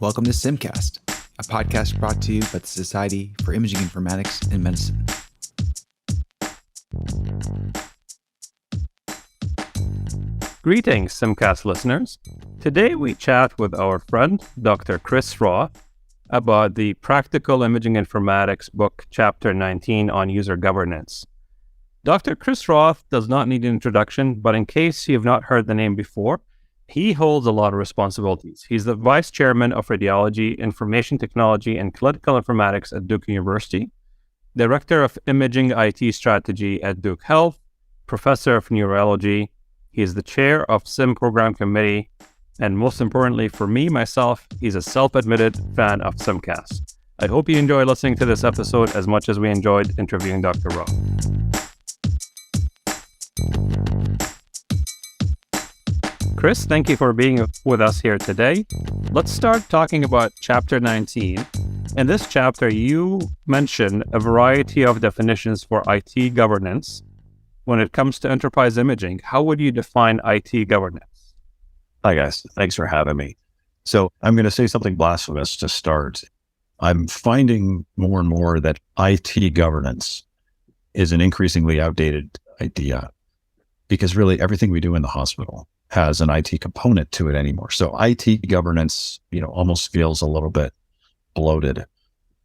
Welcome to Simcast, a podcast brought to you by the Society for Imaging Informatics in Medicine. Greetings, Simcast listeners. Today we chat with our friend, Dr. Chris Roth, about the Practical Imaging Informatics book, Chapter 19 on User Governance. Dr. Chris Roth does not need an introduction, but in case you have not heard the name before, he holds a lot of responsibilities. He's the Vice Chairman of Radiology, Information Technology, and Clinical Informatics at Duke University, Director of Imaging IT Strategy at Duke Health, Professor of Neurology. He is the Chair of SIM Program Committee, and most importantly for me, myself, he's a self-admitted fan of Simcast. I hope you enjoy listening to this episode as much as we enjoyed interviewing Dr. Roth. Chris, thank you for being with us here today. Let's start talking about Chapter 19. In this chapter, you mention a variety of definitions for IT governance. When it comes to enterprise imaging, how would you define IT governance? Hi, guys. Thanks for having me. So I'm going to say something blasphemous to start. I'm finding more and more that IT governance is an increasingly outdated idea because really everything we do in the hospital has an IT component to it anymore. So IT governance, almost feels a little bit bloated.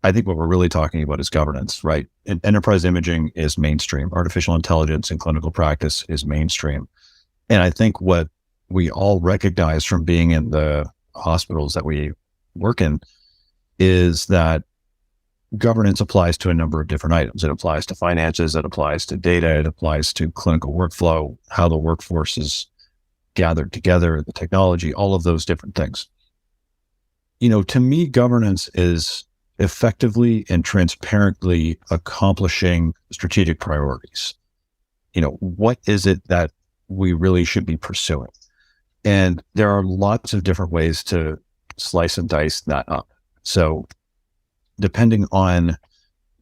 I think what we're really talking about is governance, right? And enterprise imaging is mainstream. Artificial intelligence in clinical practice is mainstream. And I think what we all recognize from being in the hospitals that we work in is that governance applies to a number of different items. It applies to finances, it applies to data, it applies to clinical workflow, how the workforce is gathered together, the technology, all of those different things. To me, governance is effectively and transparently accomplishing strategic priorities. What is it that we really should be pursuing? And there are lots of different ways to slice and dice that up. So depending on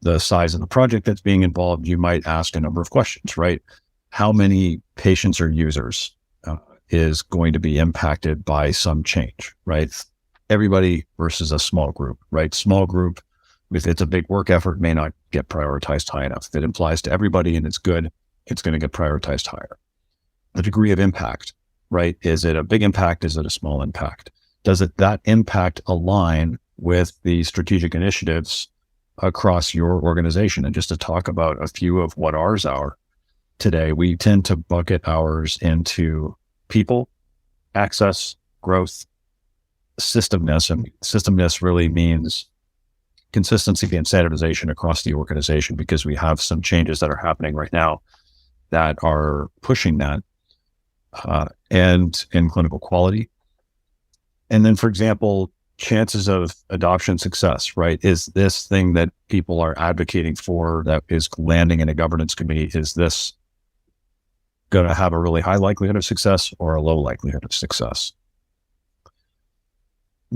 the size of the project that's being involved, you might ask a number of questions, right? How many patients or users is going to be impacted by some change, right? Everybody versus a small group, right? Small group, if it's a big work effort, may not get prioritized high enough. If it applies to everybody and it's good, it's going to get prioritized higher. The degree of impact, right? Is it a big impact? Is it a small impact? Does that impact align with the strategic initiatives across your organization? And just to talk about a few of what ours are today, we tend to bucket ours into people, access, growth, systemness. And systemness really means consistency and standardization across the organization because we have some changes that are happening right now that are pushing that, and in clinical quality. And then, for example, chances of adoption success, right? Is this thing that people are advocating for that is landing in a governance committee, is this going to have a really high likelihood of success or a low likelihood of success?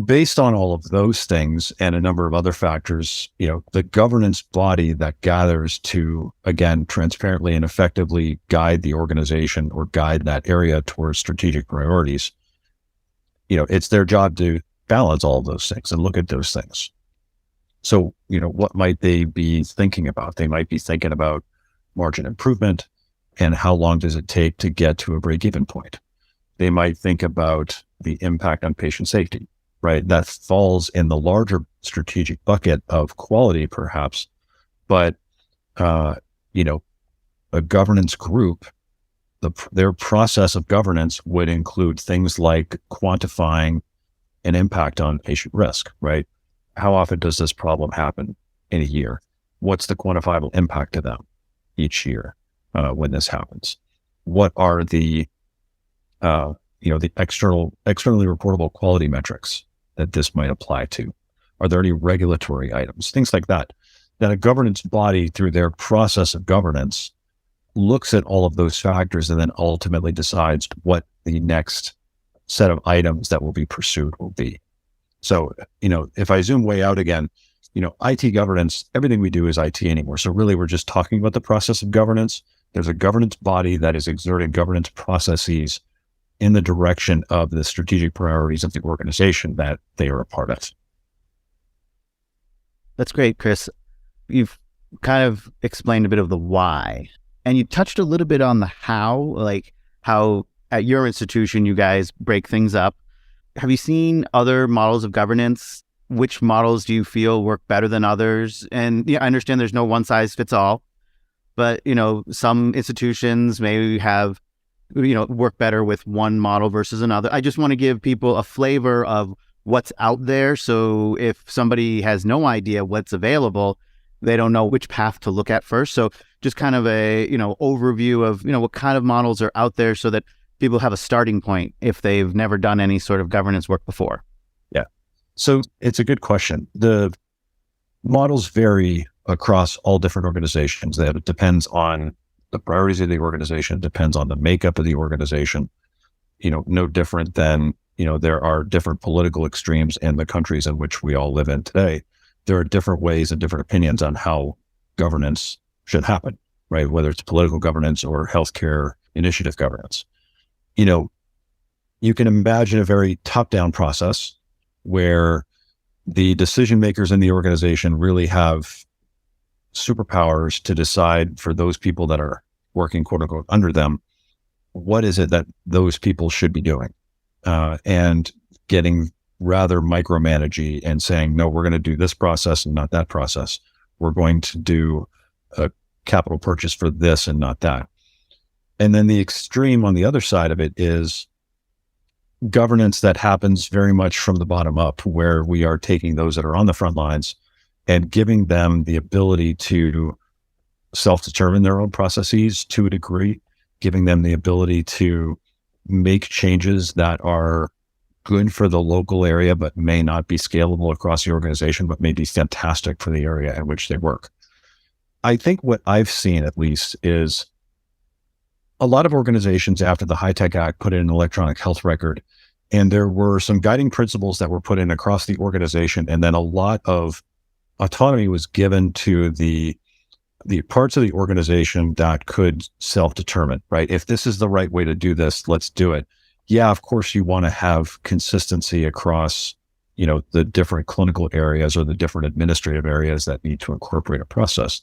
Based on all of those things and a number of other factors, the governance body that gathers to, again, transparently and effectively guide the organization or guide that area towards strategic priorities, it's their job to balance all of those things and look at those things. So, what might they be thinking about? They might be thinking about margin improvement and how long does it take to get to a break-even point. They might think about the impact on patient safety, right? That falls in the larger strategic bucket of quality, perhaps, but, a governance group, their process of governance would include things like quantifying an impact on patient risk, right? How often does this problem happen in a year? What's the quantifiable impact to them each year when this happens? What are the externally reportable quality metrics that this might apply to? Are there any regulatory items? Things like that. That a governance body, through their process of governance, looks at all of those factors and then ultimately decides what the next set of items that will be pursued will be. So, if I zoom way out again, IT governance, everything we do is IT anymore. So really, we're just talking about the process of governance. There's a governance body that is exerting governance processes in the direction of the strategic priorities of the organization that they are a part of. That's great, Chris. You've kind of explained a bit of the why, and you touched a little bit on the how, like how at your institution you guys break things up. Have you seen other models of governance? Which models do you feel work better than others? And I understand there's no one size fits all, but some institutions maybe have work better with one model versus another. I just want to give people a flavor of what's out there. So if somebody has no idea what's available, they don't know which path to look at first. So just kind of a, overview of, what kind of models are out there so that people have a starting point if they've never done any sort of governance work before. Yeah. So it's a good question. The models vary across all different organizations. That it depends on the priorities of the organization, depends on the makeup of the organization, no different than, there are different political extremes in the countries in which we all live in today. There are different ways and different opinions on how governance should happen, right? Whether it's political governance or healthcare initiative governance. You can imagine a very top-down process where the decision makers in the organization really have superpowers to decide for those people that are working, quote unquote, under them, what is it that those people should be doing? And getting rather micromanagey and saying, no, we're going to do this process and not that process. We're going to do a capital purchase for this and not that. And then the extreme on the other side of it is governance that happens very much from the bottom up, where we are taking those that are on the front lines and giving them the ability to self-determine their own processes to a degree, giving them the ability to make changes that are good for the local area, but may not be scalable across the organization, but may be fantastic for the area in which they work. I think what I've seen, at least, is a lot of organizations after the HITECH Act put in an electronic health record, and there were some guiding principles that were put in across the organization, and then a lot of autonomy was given to the parts of the organization that could self-determine, right? If this is the right way to do this, let's do it. Yeah, of course, you want to have consistency across, the different clinical areas or the different administrative areas that need to incorporate a process.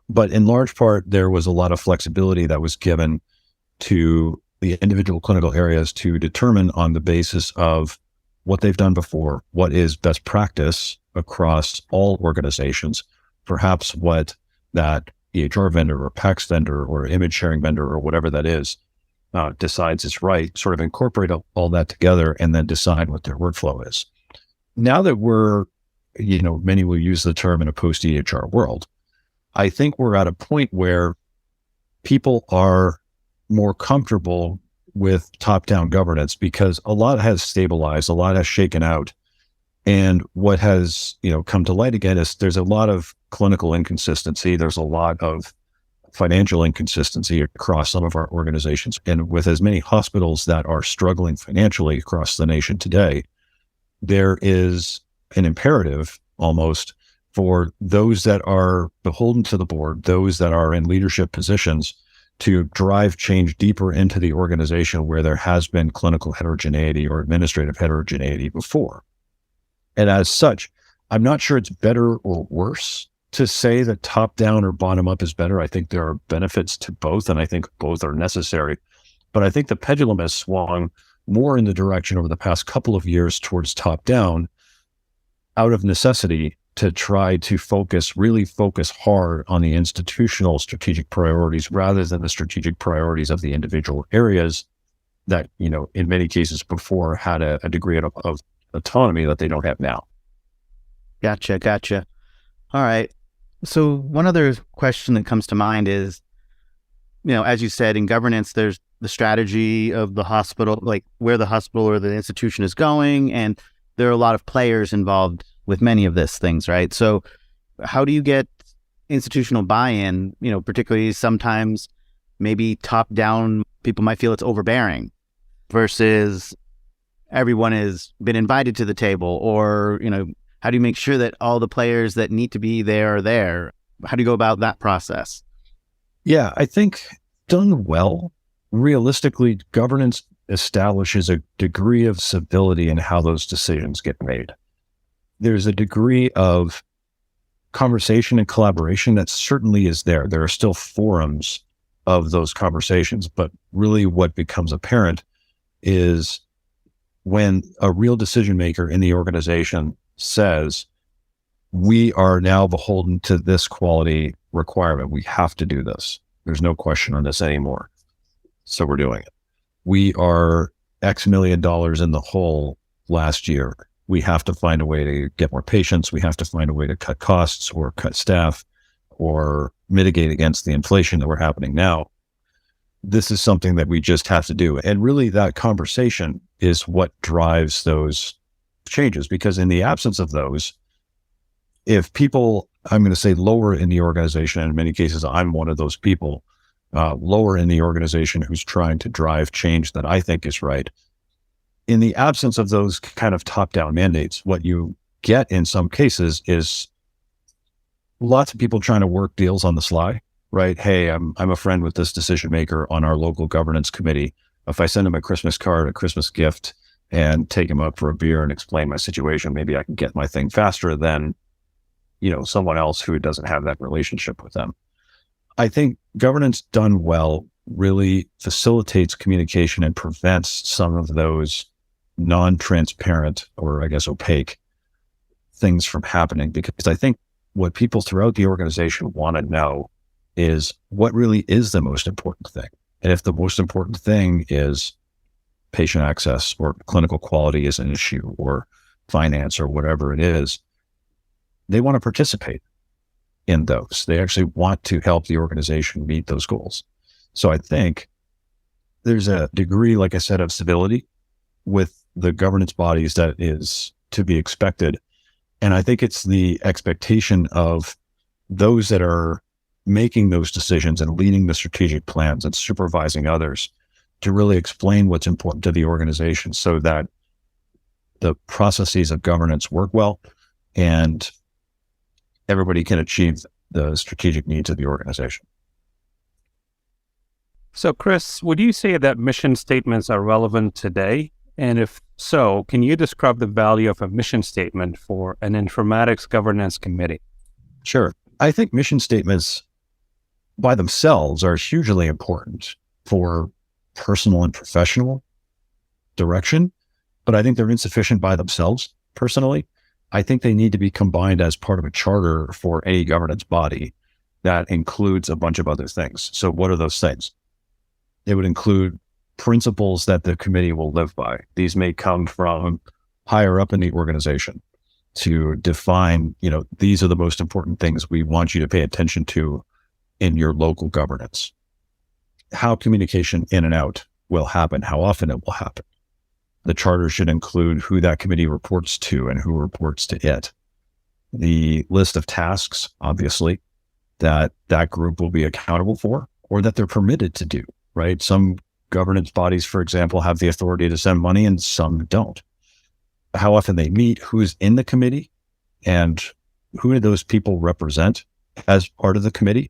But in large part, there was a lot of flexibility that was given to the individual clinical areas to determine on the basis of what they've done before, what is best practice across all organizations, perhaps what that EHR vendor or PACS vendor or image sharing vendor or whatever that is decides is right, sort of incorporate all that together and then decide what their workflow is. Now that we're, many will use the term in a post-EHR world, I think we're at a point where people are more comfortable with top-down governance because a lot has stabilized, a lot has shaken out. And what has, come to light again is there's a lot of clinical inconsistency. There's a lot of financial inconsistency across some of our organizations. And with as many hospitals that are struggling financially across the nation today, there is an imperative almost for those that are beholden to the board, those that are in leadership positions, to drive change deeper into the organization where there has been clinical heterogeneity or administrative heterogeneity before. And as such, I'm not sure it's better or worse to say that top down or bottom up is better. I think there are benefits to both, and I think both are necessary. But I think the pendulum has swung more in the direction over the past couple of years towards top down out of necessity to try to really focus hard on the institutional strategic priorities rather than the strategic priorities of the individual areas that, in many cases before had a degree of autonomy that they don't have now. Gotcha. All right. So one other question that comes to mind is, as you said, in governance, there's the strategy of the hospital, like where the hospital or the institution is going, and there are a lot of players involved with many of these things, right? So how do you get institutional buy-in, particularly sometimes maybe top-down, people might feel it's overbearing versus everyone has been invited to the table, or, how do you make sure that all the players that need to be there are there? How do you go about that process? Yeah, I think done well, realistically, governance establishes a degree of civility in how those decisions get made. There's a degree of conversation and collaboration that certainly is there. There are still forums of those conversations, but really what becomes apparent is when a real decision maker in the organization says, we are now beholden to this quality requirement. We have to do this. There's no question on this anymore. So we're doing it. We are X million dollars in the hole last year. We have to find a way to get more patients. We have to find a way to cut costs or cut staff or mitigate against the inflation that we're happening now. This is something that we just have to do. And really that conversation is what drives those changes, because in the absence of those, if people, I'm going to say lower in the organization, and in many cases, I'm one of those people, lower in the organization who's trying to drive change that I think is right. In the absence of those kind of top-down mandates, what you get in some cases is lots of people trying to work deals on the sly, right? Hey, I'm a friend with this decision maker on our local governance committee. If I send him a Christmas card, a Christmas gift, and take him out for a beer and explain my situation, maybe I can get my thing faster than, someone else who doesn't have that relationship with them. I think governance done well really facilitates communication and prevents some of those non-transparent, or I guess opaque, things from happening. Because I think what people throughout the organization want to know is what really is the most important thing. And if the most important thing is patient access or clinical quality is an issue or finance or whatever it is, they want to participate in those. They actually want to help the organization meet those goals. So I think there's a degree, like I said, of civility with the governance bodies that is to be expected. And I think it's the expectation of those that are making those decisions and leading the strategic plans and supervising others to really explain what's important to the organization so that the processes of governance work well and everybody can achieve the strategic needs of the organization. So, Chris, would you say that mission statements are relevant today? And if so, can you describe the value of a mission statement for an informatics governance committee? Sure. I think mission statements by themselves are hugely important for personal and professional direction, but I think they're insufficient by themselves personally. I think they need to be combined as part of a charter for any governance body that includes a bunch of other things. So what are those things? It would include principles that the committee will live by. These may come from higher up in the organization to define, these are the most important things we want you to pay attention to in your local governance. How communication in and out will happen, how often it will happen. The charter should include who that committee reports to and who reports to it. The list of tasks, obviously, that group will be accountable for or that they're permitted to do, right? Some governance bodies, for example, have the authority to send money and some don't. How often they meet, who's in the committee, and who do those people represent as part of the committee,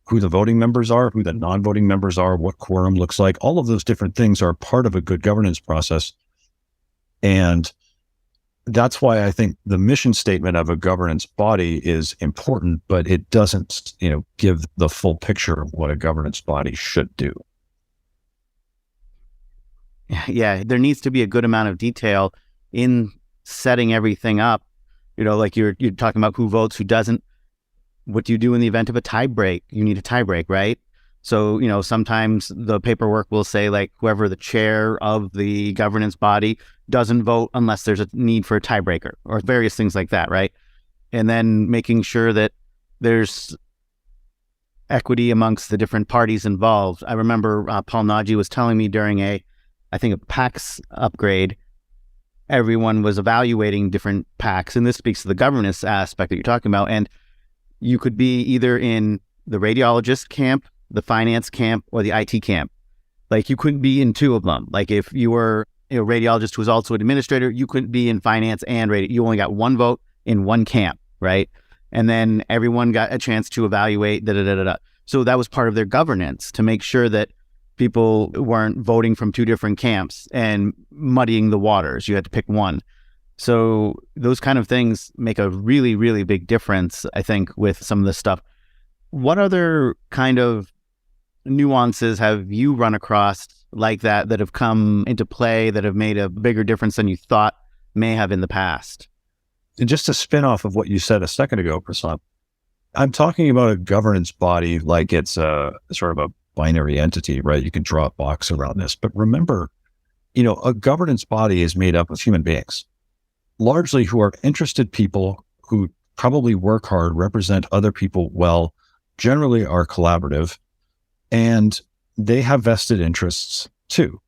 who the voting members are, who the non-voting members are, what quorum looks like. All of those different things are part of a good governance process. And that's why I think the mission statement of a governance body is important, but it doesn't, give the full picture of what a governance body should do. Yeah, there needs to be a good amount of detail in setting everything up. Like you're talking about who votes, who doesn't. What do you do in the event of a tie break? You need a tie break, right? So, sometimes the paperwork will say like whoever the chair of the governance body doesn't vote unless there's a need for a tiebreaker or various things like that, right? And then making sure that there's equity amongst the different parties involved. I remember Paul Nagy was telling me during a PACS upgrade, everyone was evaluating different PACs, and this speaks to the governance aspect that you're talking about. And you could be either in the radiologist camp, the finance camp, or the IT camp. Like you couldn't be in two of them. Like if you were a radiologist who was also an administrator, you couldn't be in finance and radio. You only got one vote in one camp, right? And then everyone got a chance to evaluate, So that was part of their governance to make sure that people weren't voting from two different camps and muddying the waters. You had to pick one. So those kind of things make a really, really big difference, I think, with some of this stuff. What other kind of nuances have you run across like that have come into play that have made a bigger difference than you thought may have in the past? And just to spin off of what you said a second ago, Prasanth, I'm talking about a governance body like it's a sort of a binary entity, right? You can draw a box around this. But remember, a governance body is made up of human beings, largely who are interested people who probably work hard, represent other people well, generally are collaborative, and they have vested interests too,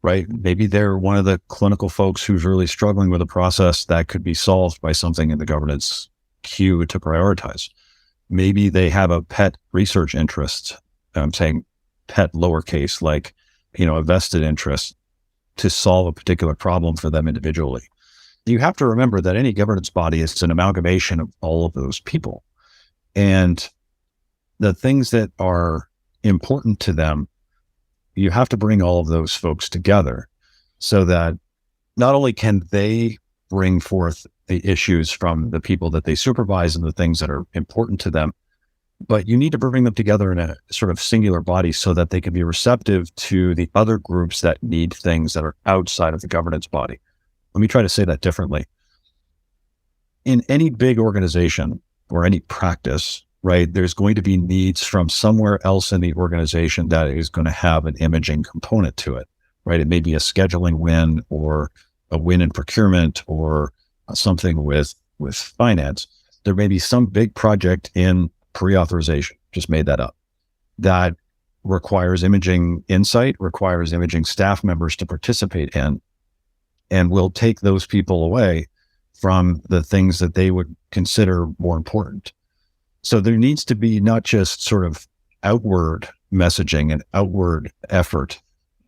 right? Maybe they're one of the clinical folks who's really struggling with a process that could be solved by something in the governance queue to prioritize. Maybe they have a pet research interest. I'm saying pet lowercase, like, a vested interest to solve a particular problem for them individually. You have to remember that any governance body is an amalgamation of all of those people. And the things that are important to them, you have to bring all of those folks together so that not only can they bring forth the issues from the people that they supervise and the things that are important to them, but you need to bring them together in a sort of singular body so that they can be receptive to the other groups that need things that are outside of the governance body. Let me try to say that differently. In any big organization or any practice, right, there's going to be needs from somewhere else in the organization that is going to have an imaging component to it, right? It may be a scheduling win or a win in procurement or something with finance. There may be some big project in pre-authorization, just made that up, that requires imaging insight, requires imaging staff members to participate in, and will take those people away from the things that they would consider more important. So there needs to be not just sort of outward messaging and outward effort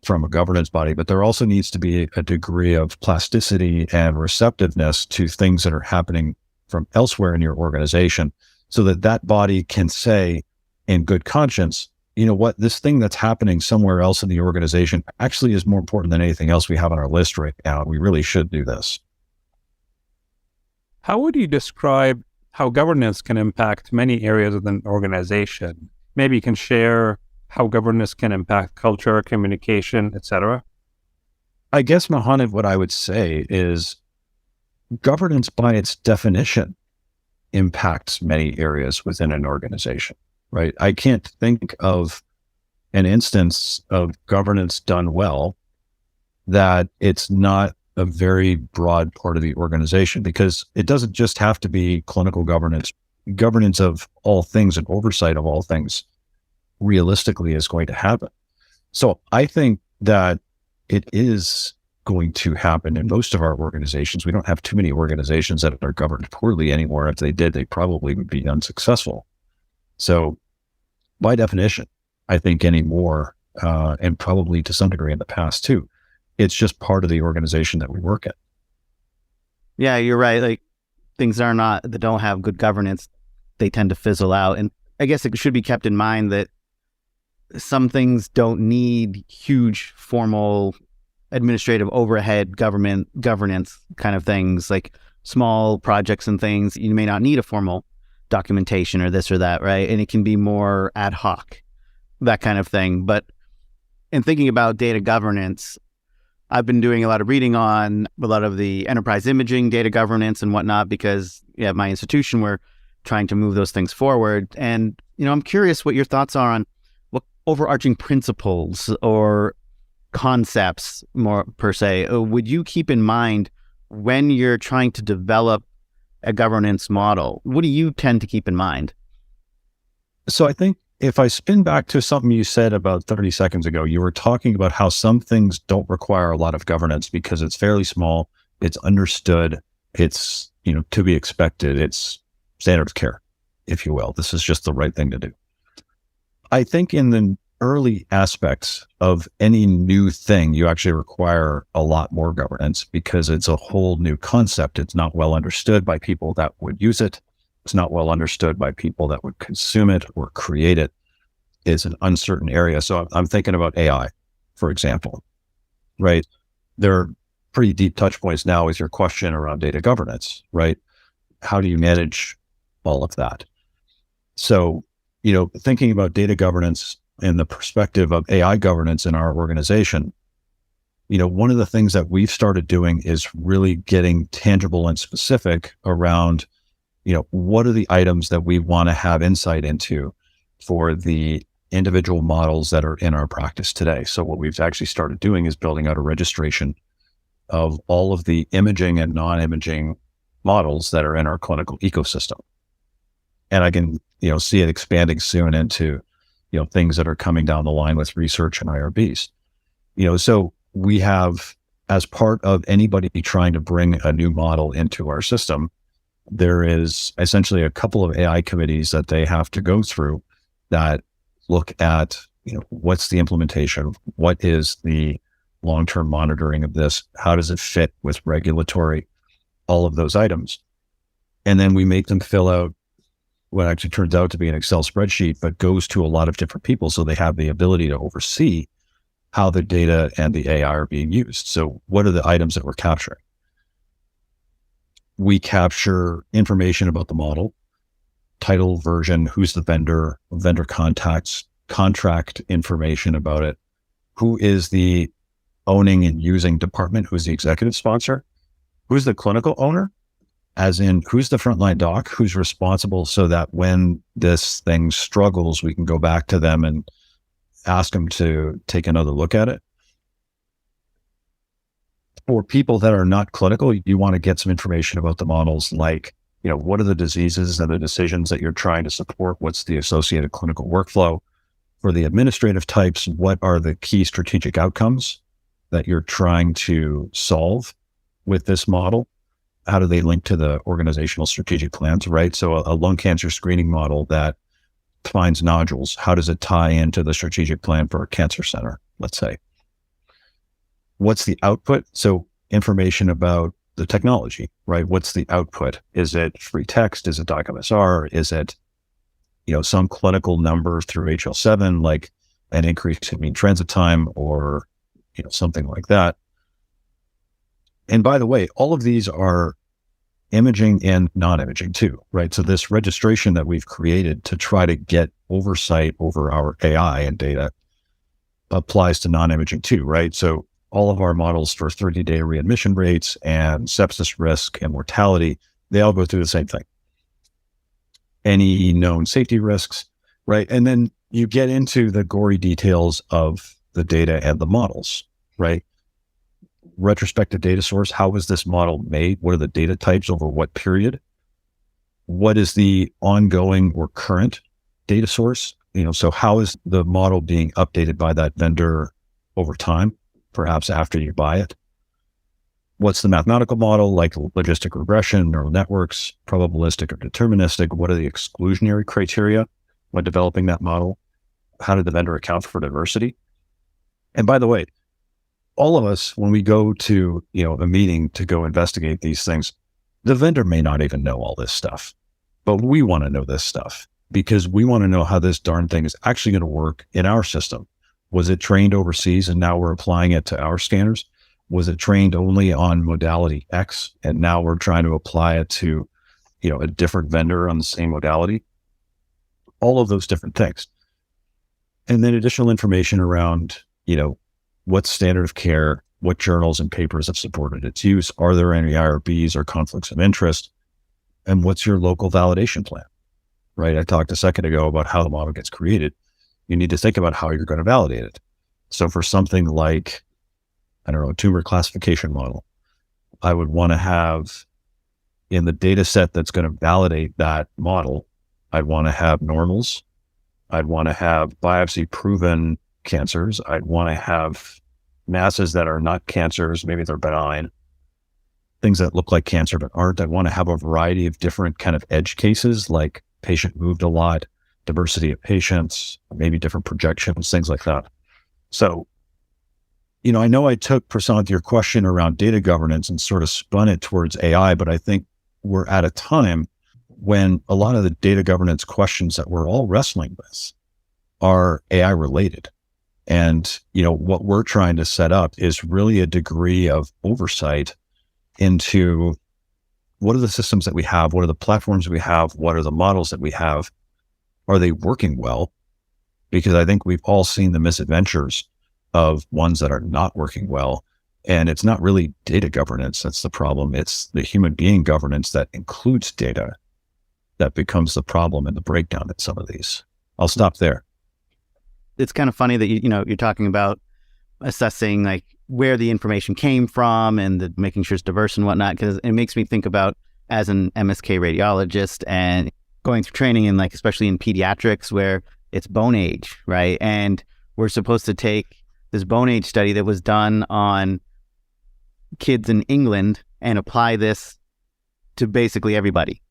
from a governance body, but there also needs to be a degree of plasticity and receptiveness to things that are happening from elsewhere in your organization so that that body can say in good conscience, you know what, this thing that's happening somewhere else in the organization actually is more important than anything else we have on our list right now. We really should do this. How would you describe how governance can impact many areas of an organization? Maybe you can share how governance can impact culture, communication, etc. I guess, Mohannad, what I would say is governance by its definition impacts many areas within an organization, right? I can't think of an instance of governance done well that it's not a very broad part of the organization, because it doesn't just have to be clinical governance. Governance of all things and oversight of all things realistically is going to happen. So I think that it is going to happen in most of our organizations. We don't have too many organizations that are governed poorly anymore. If they did, they probably would be unsuccessful. So by definition, I think anymore, and probably to some degree in the past too, it's just part of the organization that we work in. Yeah, you're right. Like things that don't have good governance, they tend to fizzle out. And I guess it should be kept in mind that some things don't need huge formal administrative overhead governance kind of things, like small projects and things. You may not need a formal documentation or this or that, right? And it can be more ad hoc, that kind of thing. But in thinking about data governance, I've been doing a lot of reading on a lot of the enterprise imaging data governance and whatnot, because at my institution, we're trying to move those things forward. And, I'm curious what your thoughts are on what overarching principles or concepts, more per se, would you keep in mind when you're trying to develop a governance model? What do you tend to keep in mind? So I think if I spin back to something you said about 30 seconds ago, you were talking about how some things don't require a lot of governance because it's fairly small, it's understood, it's, to be expected, it's standard of care, if you will. This is just the right thing to do. I think in the early aspects of any new thing, you actually require a lot more governance because it's a whole new concept. It's not well understood by people that would use it. It's not well understood by people that would consume it or create it. is an uncertain area. So I'm thinking about AI, for example, right? There are pretty deep touch points now with your question around data governance, right? How do you manage all of that? So, thinking about data governance in the perspective of AI governance in our organization, one of the things that we've started doing is really getting tangible and specific around, what are the items that we want to have insight into for the individual models that are in our practice today. So what we've actually started doing is building out a registration of all of the imaging and non-imaging models that are in our clinical ecosystem. And I can, see it expanding soon into, things that are coming down the line with research and IRBs. So we have, as part of anybody trying to bring a new model into our system, there is essentially a couple of AI committees that they have to go through that look at, what's the implementation, what is the long-term monitoring of this, how does it fit with regulatory, all of those items. And then we make them fill out what actually turns out to be an Excel spreadsheet, but goes to a lot of different people. So they have the ability to oversee how the data and the AI are being used. So what are the items that we're capturing? We capture information about the model, title, version, who's the vendor contacts, contract information about it, who is the owning and using department, who's the executive sponsor, who's the clinical owner, as in who's the frontline doc, who's responsible, so that when this thing struggles, we can go back to them and ask them to take another look at it. For people that are not clinical, you want to get some information about the models, like, what are the diseases and the decisions that you're trying to support? What's the associated clinical workflow? For the administrative types, what are the key strategic outcomes that you're trying to solve with this model? How do they link to the organizational strategic plans, right? So a lung cancer screening model that finds nodules, how does it tie into the strategic plan for a cancer center, let's say? What's the output? So information about the technology, right? What's the output? Is it free text? Is it DocMSR? Is it, some clinical number through HL7, like an increase in mean transit time or, something like that. And by the way, all of these are imaging and non-imaging too, right? So this registration that we've created to try to get oversight over our AI and data applies to non-imaging too, right? So all of our models for 30-day readmission rates and sepsis risk and mortality, they all go through the same thing. Any known safety risks, right? And then you get into the gory details of the data and the models, right? Retrospective data source, how was this model made? What are the data types over what period? What is the ongoing or current data source? So how is the model being updated by that vendor over time, perhaps after you buy it? What's the mathematical model, like logistic regression, neural networks, probabilistic or deterministic? What are the exclusionary criteria when developing that model? How did the vendor account for diversity? And by the way, all of us, when we go to, a meeting to go investigate these things, the vendor may not even know all this stuff, but we want to know this stuff because we want to know how this darn thing is actually going to work in our system. Was it trained overseas and now we're applying it to our scanners? Was it trained only on modality X and now we're trying to apply it to, a different vendor on the same modality? All of those different things. And then additional information around, what's standard of care, what journals and papers have supported its use, are there any IRBs or conflicts of interest, and what's your local validation plan, right? I talked a second ago about how the model gets created. You need to think about how you're going to validate it. So for something like, a tumor classification model, I would want to have in the data set that's going to validate that model, I'd want to have normals. I'd want to have biopsy proven cancers. I'd want to have masses that are not cancers. Maybe they're benign, things that look like cancer but aren't. I want to have a variety of different kind of edge cases, like patient moved a lot, diversity of patients, maybe different projections, things like that. So, I know I took, Prasanth, your question around data governance and sort of spun it towards AI, but I think we're at a time when a lot of the data governance questions that we're all wrestling with are AI related. And, what we're trying to set up is really a degree of oversight into what are the systems that we have? What are the platforms we have? What are the models that we have? Are they working well? Because I think we've all seen the misadventures of ones that are not working well. And it's not really data governance that's the problem. It's the human being governance that includes data that becomes the problem and the breakdown in some of these. I'll stop there. It's kind of funny that you're talking about assessing like where the information came from and making sure it's diverse and whatnot, because it makes me think about as an MSK radiologist and going through training in like, especially in pediatrics where it's bone age, right? And we're supposed to take this bone age study that was done on kids in England and apply this to basically everybody,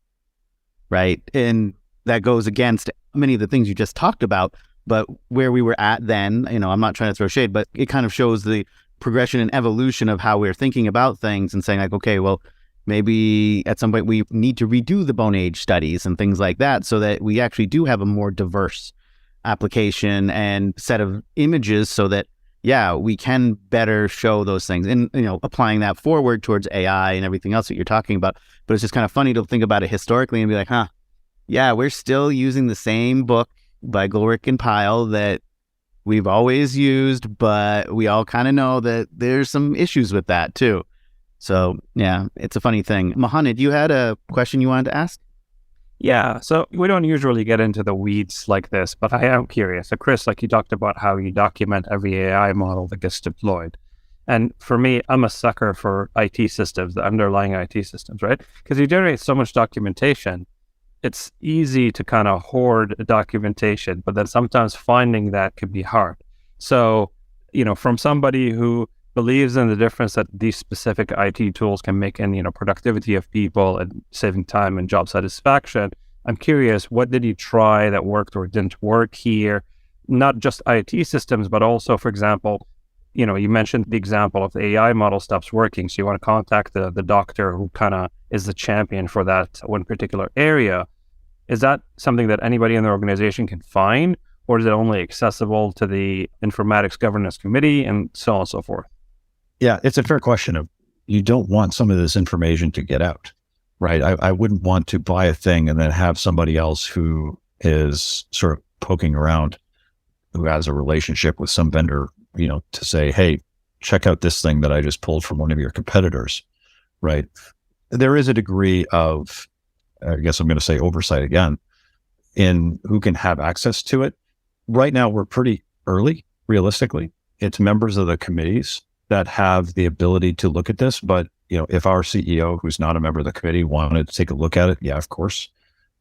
right? And that goes against many of the things you just talked about, but where we were at then, I'm not trying to throw shade, but it kind of shows the progression and evolution of how we're thinking about things and saying like, okay, well, maybe at some point we need to redo the bone age studies and things like that so that we actually do have a more diverse application and set of images so that, yeah, we can better show those things and, applying that forward towards AI and everything else that you're talking about. But it's just kind of funny to think about it historically and be like, yeah, we're still using the same book by Glorick and Pyle that we've always used, but we all kind of know that there's some issues with that too. So yeah, it's a funny thing. Mohannad, you had a question you wanted to ask? Yeah, so we don't usually get into the weeds like this, but I am curious. So Chris, like you talked about how you document every AI model that gets deployed. And for me, I'm a sucker for IT systems, the underlying IT systems, right? Because you generate so much documentation, it's easy to kind of hoard documentation, but then sometimes finding that could be hard. So, from somebody who believes in the difference that these specific IT tools can make in, productivity of people and saving time and job satisfaction, I'm curious, what did you try that worked or didn't work here? Not just IT systems, but also, for example, you mentioned the example of the AI model stops working. So you want to contact the doctor who kind of is the champion for that one particular area. Is that something that anybody in the organization can find, or is it only accessible to the Informatics Governance Committee and so on and so forth? Yeah, it's a fair question of you don't want some of this information to get out, right? I wouldn't want to buy a thing and then have somebody else who is sort of poking around, who has a relationship with some vendor, to say, hey, check out this thing that I just pulled from one of your competitors, right? There is a degree of, I guess I'm going to say oversight again, in who can have access to it. Right now, we're pretty early, realistically. It's members of the committees that have the ability to look at this. But, if our CEO, who's not a member of the committee, wanted to take a look at it, yeah, of course.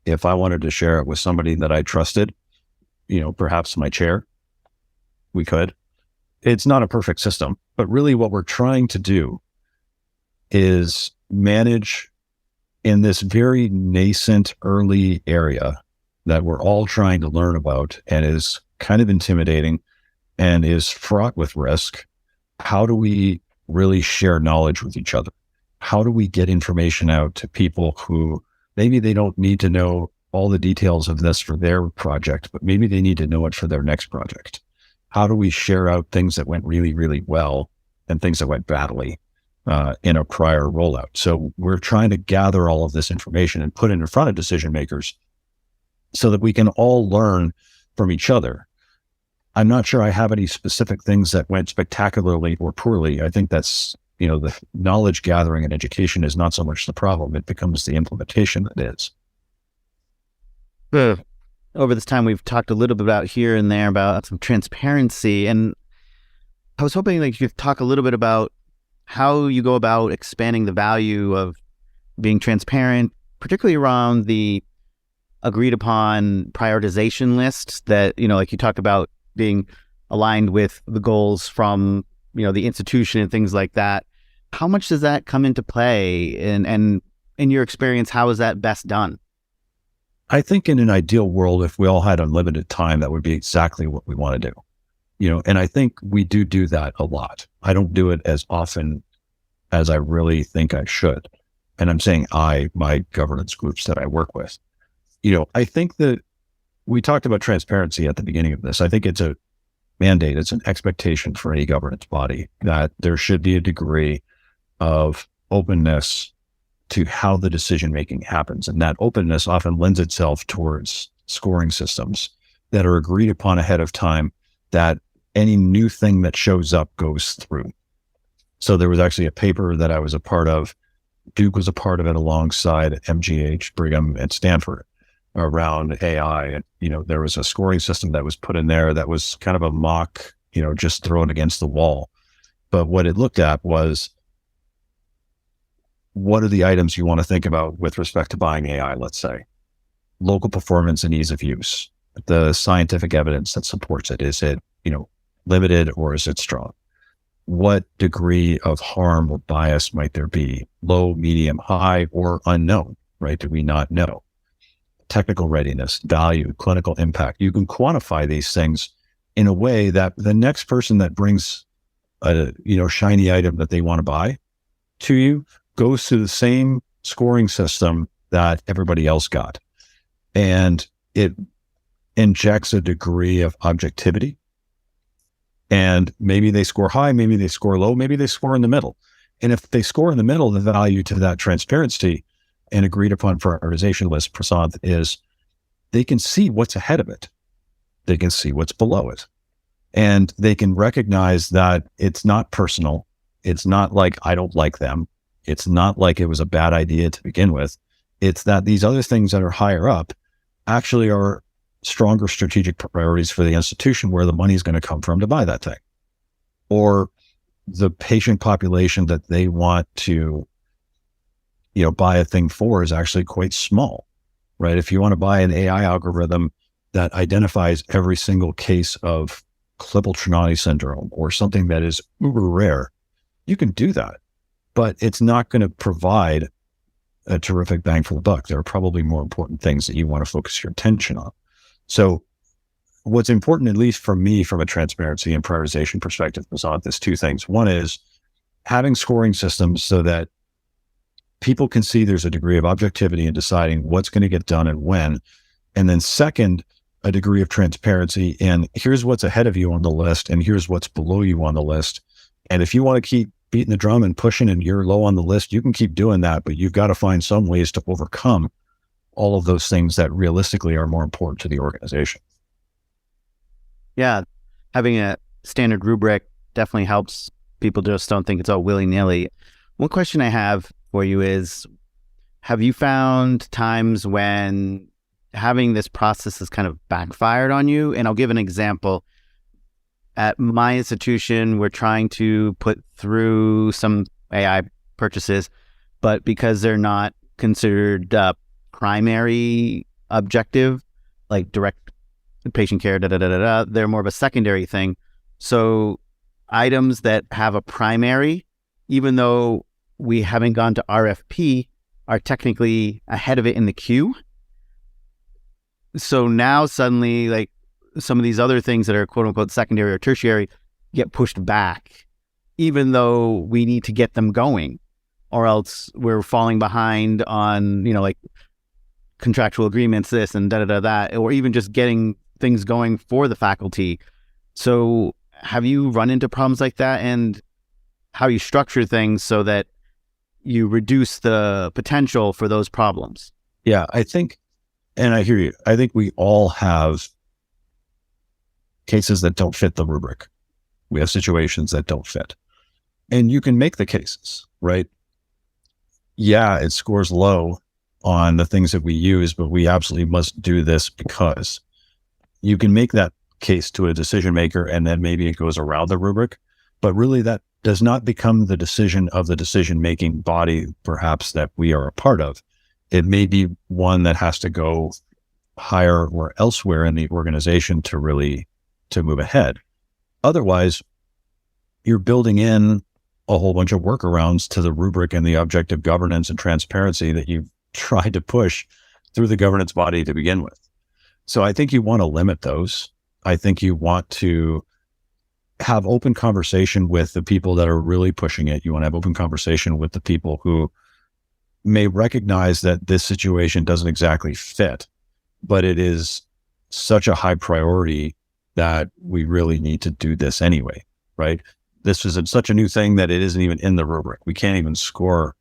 If I wanted to share it with somebody that I trusted, perhaps my chair, we could. It's not a perfect system, but really what we're trying to do is manage in this very nascent early area that we're all trying to learn about and is kind of intimidating and is fraught with risk. How do we really share knowledge with each other? How do we get information out to people who maybe they don't need to know all the details of this for their project, but maybe they need to know it for their next project? How do we share out things that went really, really well and things that went badly in a prior rollout? So we're trying to gather all of this information and put it in front of decision makers so that we can all learn from each other. I'm not sure I have any specific things that went spectacularly or poorly. I think that's, the knowledge gathering and education is not so much the problem. It becomes the implementation that is. Over this time, we've talked a little bit about here and there about some transparency. And I was hoping you could talk a little bit about how you go about expanding the value of being transparent, particularly around the agreed upon prioritization lists that, like you talked about being aligned with the goals from, the institution and things like that. How much does that come into play? And in your experience, how is that best done? I think in an ideal world, if we all had unlimited time, that would be exactly what we want to do. And I think we do that a lot. I don't do it as often as I really think I should. And I'm saying my governance groups that I work with. I think that we talked about transparency at the beginning of this. I think it's a mandate, it's an expectation for any governance body that there should be a degree of openness to how the decision-making happens. And that openness often lends itself towards scoring systems that are agreed upon ahead of time, that any new thing that shows up goes through. So there was actually a paper that I was a part of. Duke was a part of it alongside MGH, Brigham, and Stanford around AI. And, there was a scoring system that was put in there that was kind of a mock, just thrown against the wall. But what it looked at was, what are the items you want to think about with respect to buying AI, let's say? Local performance and ease of use, the scientific evidence that supports it. Is it, limited or is it strong? What degree of harm or bias might there be? Low, medium, high, or unknown, right? Do we not know? Technical readiness, value, clinical impact. You can quantify these things in a way that the next person that brings a, shiny item that they want to buy to you goes through the same scoring system that everybody else got. And it injects a degree of objectivity. And maybe they score high, maybe they score low, maybe they score in the middle. And if they score in the middle, the value to that transparency and agreed upon prioritization list, Prasanth, is they can see what's ahead of it. They can see what's below it. And they can recognize that it's not personal. It's not like I don't like them. It's not like it was a bad idea to begin with. It's that these other things that are higher up actually are stronger strategic priorities for the institution, where the money is going to come from to buy that thing. Or the patient population that they want to, buy a thing for is actually quite small, right? If you want to buy an AI algorithm that identifies every single case of Klippel-Trenaunay syndrome or something that is uber rare, you can do that, but it's not going to provide a terrific bang for the buck. There are probably more important things that you want to focus your attention on. So what's important, at least for me, from a transparency and prioritization perspective, Prasanth, is two things. One is having scoring systems so that people can see there's a degree of objectivity in deciding what's going to get done and when. And then second, a degree of transparency in here's what's ahead of you on the list and here's what's below you on the list. And if you want to keep beating the drum and pushing and you're low on the list, you can keep doing that, but you've got to find some ways to overcome all of those things that realistically are more important to the organization. Yeah. Having a standard rubric definitely helps. People just don't think it's all willy-nilly. One question I have for you is, have you found times when having this process has kind of backfired on you? And I'll give an example. At my institution, we're trying to put through some AI purchases, but because they're not considered primary objective, like direct patient care, they're more of a secondary thing. So items that have a primary, even though we haven't gone to RFP, are technically ahead of it in the queue. So now suddenly, like, some of these other things that are quote unquote secondary or tertiary get pushed back, even though we need to get them going, or else we're falling behind on, like contractual agreements, this and that, or even just getting things going for the faculty. So have you run into problems like that, and how you structure things so that you reduce the potential for those problems? Yeah, I think, and I hear you, I think we all have cases that don't fit the rubric. We have situations that don't fit. And you can make the cases, right? Yeah, it scores low on the things that we use, but we absolutely must do this because you can make that case to a decision maker, and then maybe it goes around the rubric. But really, that does not become the decision of the decision-making body, perhaps, that we are a part of. It may be one that has to go higher or elsewhere in the organization to move ahead. Otherwise, you're building in a whole bunch of workarounds to the rubric and the objective governance and transparency that you've tried to push through the governance body to begin with. So I think you want to limit those. I think you want to have open conversation with the people that are really pushing it. You want to have open conversation with the people who may recognize that this situation doesn't exactly fit, but it is such a high priority that we really need to do this anyway, right? This is such a new thing that it isn't even in the rubric. We can't even score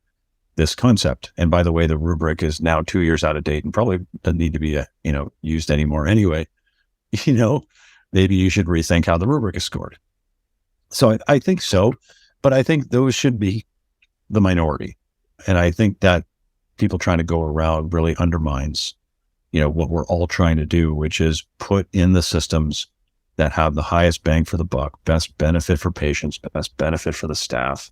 this concept. And by the way, the rubric is now 2 years out of date and probably doesn't need to be, used anymore anyway. Maybe you should rethink how the rubric is scored. So I think so, but I think those should be the minority. And I think that people trying to go around really undermines, what we're all trying to do, which is put in the systems that have the highest bang for the buck, best benefit for patients, best benefit for the staff,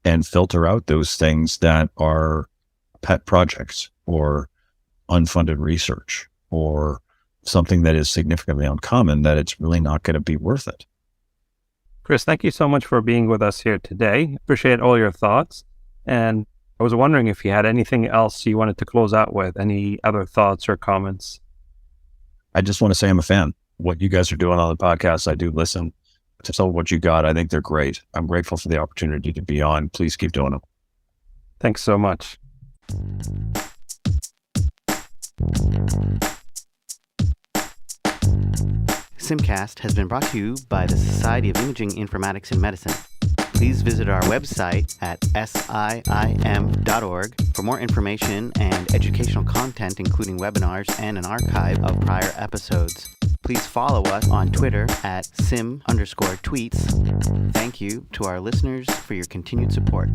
and filter out those things that are pet projects or unfunded research or something that is significantly uncommon, that it's really not going to be worth it. Chris, thank you so much for being with us here today. Appreciate all your thoughts. And I was wondering if you had anything else you wanted to close out with, any other thoughts or comments? I just want to say I'm a fan. What you guys are doing on the podcast, I do listen to some of what you got. I think they're great. I'm grateful for the opportunity to be on. Please keep doing them. Thanks so much. Simcast has been brought to you by the Society of Imaging Informatics in Medicine. Please visit our website at siim.org for more information and educational content, including webinars and an archive of prior episodes. Please follow us on Twitter at sim_tweets. Thank you to our listeners for your continued support.